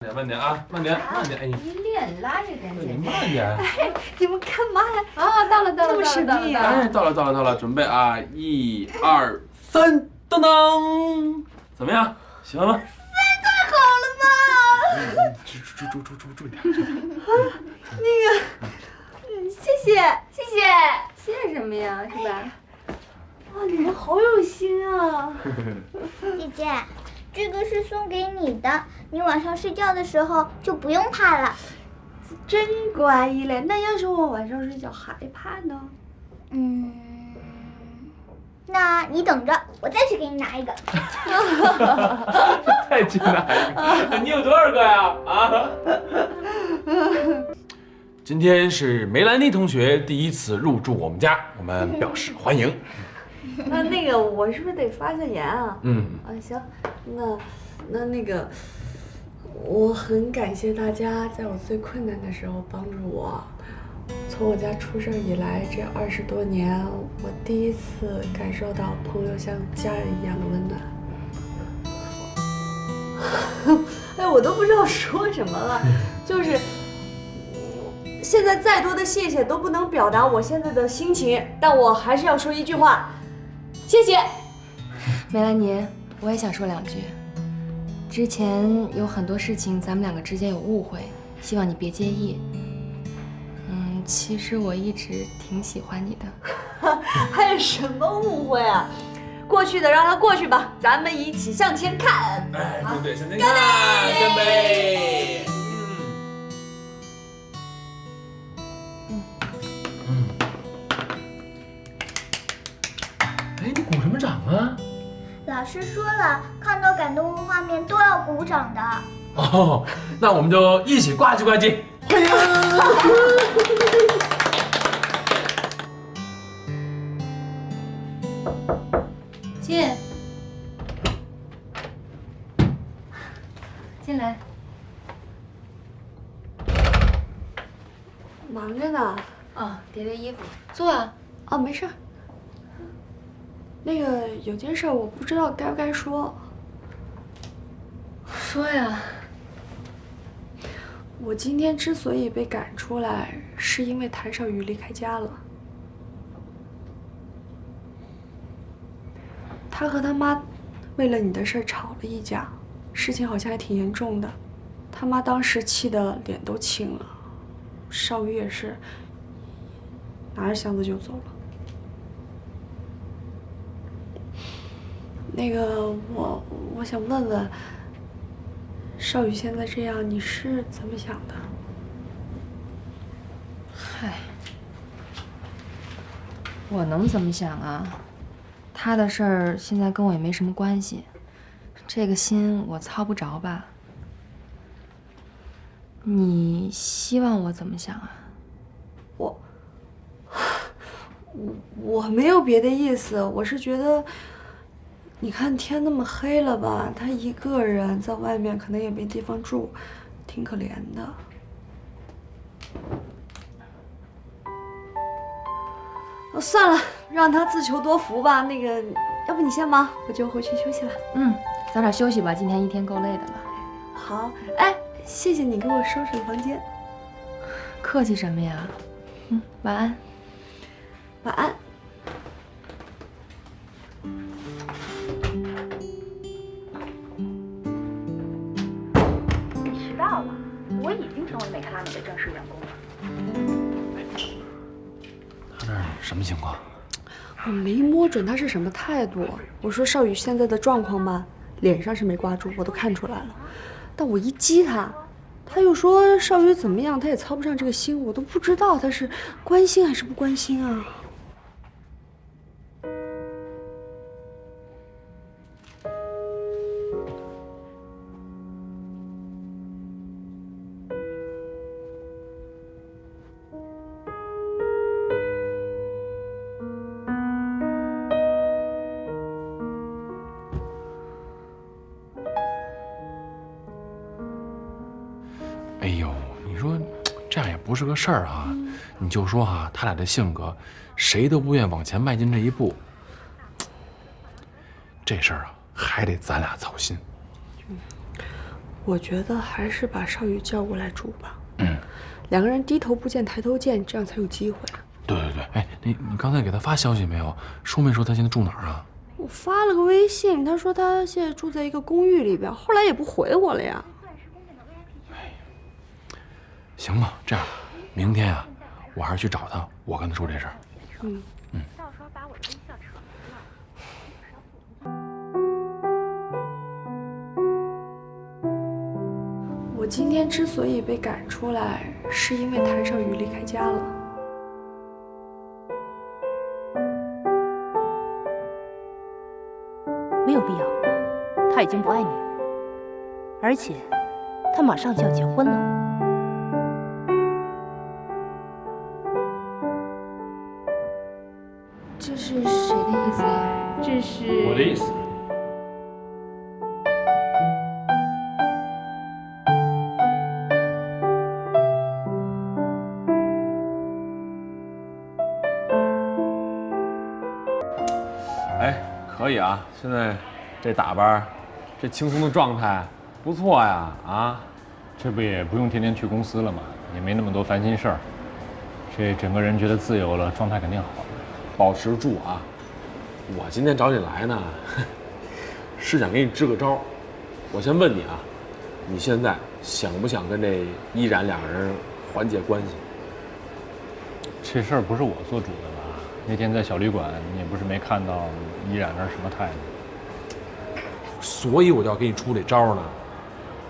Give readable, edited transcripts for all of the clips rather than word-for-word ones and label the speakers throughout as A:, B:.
A: 慢点啊，慢点，慢点！哎，
B: 你脸拉着点，
A: 你慢点！
C: 哎，你们干嘛呀？
B: 啊，到了，
C: 这么神秘啊！
A: 哎，到了，准备啊，1、2、3，噔噔，怎么样？喜欢吗？
C: 太好了吧！
A: 注意点。
C: 谢谢。
B: 谢什么呀，是吧？
C: 哇，你们好有心啊！
D: 姐姐，这个是送给你的，你晚上睡觉的时候就不用怕了。
C: 真乖一嘞。那要是我晚上睡觉害怕呢？
D: 那你等着，我再去给你拿一个。
A: 再去拿一个，你有多少个呀？啊！今天是梅兰妮同学第一次入住我们家，我们表示欢迎。
C: 那个我是不是得发个言啊？行，那个，我很感谢大家在我最困难的时候帮助我。从我家出事以来这20多年，我第一次感受到朋友像家人一样的温暖。哎，我都不知道说什么了，就是现在再多的谢谢都不能表达我现在的心情，但我还是要说一句话，谢谢。
B: 梅兰妮，我也想说2句。之前有很多事情咱们2个之间有误会，希望你别介意。其实我一直挺喜欢你的。
C: 还有什么误会啊？过去的让它过去吧，咱们一起向前看。
A: 哎，对，向前看，干杯！哎，你鼓什么掌啊？
D: 老师说了，看到感动的画面都要鼓掌的。
A: 哦，那我们就一起呱唧呱唧。哎呀！
B: 进来。
C: 忙着呢。
B: 哦，叠衣服，坐啊。
C: 哦，没事儿。那个有件事我不知道该不该说。
B: 说呀。
C: 我今天之所以被赶出来，是因为谭少宇离开家了。他和他妈为了你的事儿吵了一架，事情好像还挺严重的。他妈当时气得脸都青了，少宇也是拿着箱子就走了。那个我想问问。少宇现在这样，你是怎么想的？
B: 嗨，我能怎么想啊？他的事儿现在跟我也没什么关系，这个心我操不着吧？你希望我怎么想啊？
C: 我没有别的意思，我是觉得。你看天那么黑了吧，他一个人在外面可能也没地方住，挺可怜的。算了，让他自求多福吧。那个，要不你先忙，我就回去休息了。
B: 早点休息吧，今天一天够累的了。
C: 好，哎，谢谢你给我收拾了房间。
B: 客气什么呀？晚安。
C: 晚安。
E: 到了，我已经成为美克拉美的正式员工了。
A: 他这什么情况？
C: 我没摸准他是什么态度。我说少宇现在的状况吧，脸上是没挂住，我都看出来了。但我一激他，他又说少宇怎么样，他也操不上这个心，我都不知道他是关心还是不关心啊。
A: 哎呦，你说这样也不是个事儿啊！你就说啊，他俩的性格，谁都不愿往前迈进这一步。这事儿啊，还得咱俩操心。
C: 我觉得还是把少宇叫过来住吧。两个人低头不见抬头见，这样才有机会。
A: 对，哎，你刚才给他发消息没有？说没说他现在住哪儿啊？
C: 我发了个微信，他说他现在住在一个公寓里边，后来也不回我了呀。
A: 行吧，这样，明天啊，我还是去找他，我跟他说这事儿。
E: 到时候把我的微笑扯没了。
C: 我今天之所以被赶出来，是因为谭少宇离开家了。
F: 没有必要，他已经不爱你了，而且他马上就要结婚了。
B: 这是谁的意思啊？
F: 这是
A: 我的意思。
G: 哎，可以啊，现在这打扮，这轻松的状态，不错呀！啊，
H: 这不也不用天天去公司了吗？也没那么多烦心事儿，这整个人觉得自由了，状态肯定好。
G: 保持住啊！我今天找你来呢，是想给你支个招。我先问你啊，你现在想不想跟这依然两个人缓解关系？
H: 这事儿不是我做主的吧？那天在小旅馆，你也不是没看到依然那是什么态度。
G: 所以我就要给你出这招呢。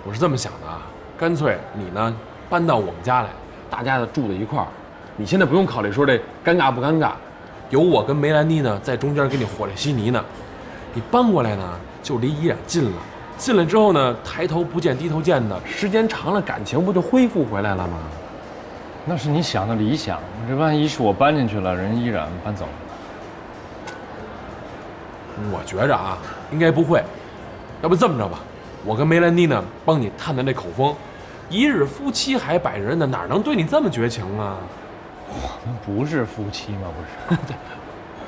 G: 我是这么想的啊，干脆你呢搬到我们家来，大家呢住在一块儿。你现在不用考虑说这尴尬不尴尬，有我跟梅兰妮呢在中间给你和稀稀泥呢。你搬过来呢，就离依然近了。进来之后呢，抬头不见低头见的，时间长了，感情不就恢复回来了吗？
H: 那是你想的理想，这万一是我搬进去了，人依然搬走了。
G: 我觉着啊，应该不会。要不这么着吧，我跟梅兰妮呢帮你探探这口风。一日夫妻还百日恩呢，哪能对你这么绝情啊？
H: 我们不是夫妻吗？不是。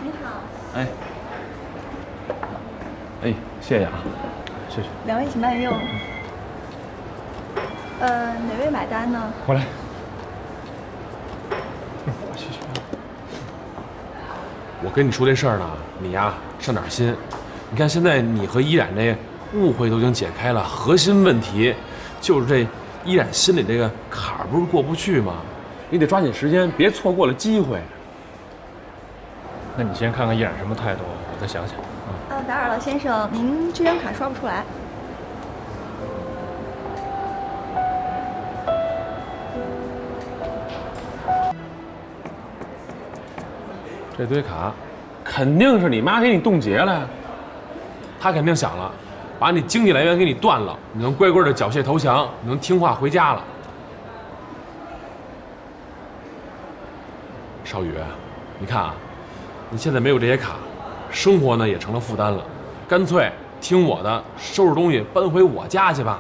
D: 你好，
G: 哎，哎，谢谢啊，谢谢。
E: 两位请慢用。哪位买单呢？
H: 过来。
G: 谢谢。我跟你说这事儿呢，你呀上点心。你看现在你和依然这误会都已经解开了，核心问题就是这依然心里这个坎儿不是过不去吗？你得抓紧时间，别错过了机会。
H: 那你先看看依然什么态度，我再想想。
E: 打扰了，先生，您这张卡刷不出来。
G: 这堆卡，肯定是你妈给你冻结了。她肯定想了，把你经济来源给你断了，你能乖乖的缴械投降，你能听话回家了。少宇，你看啊，你现在没有这些卡，生活呢也成了负担了，干脆听我的，收拾东西搬回我家去吧。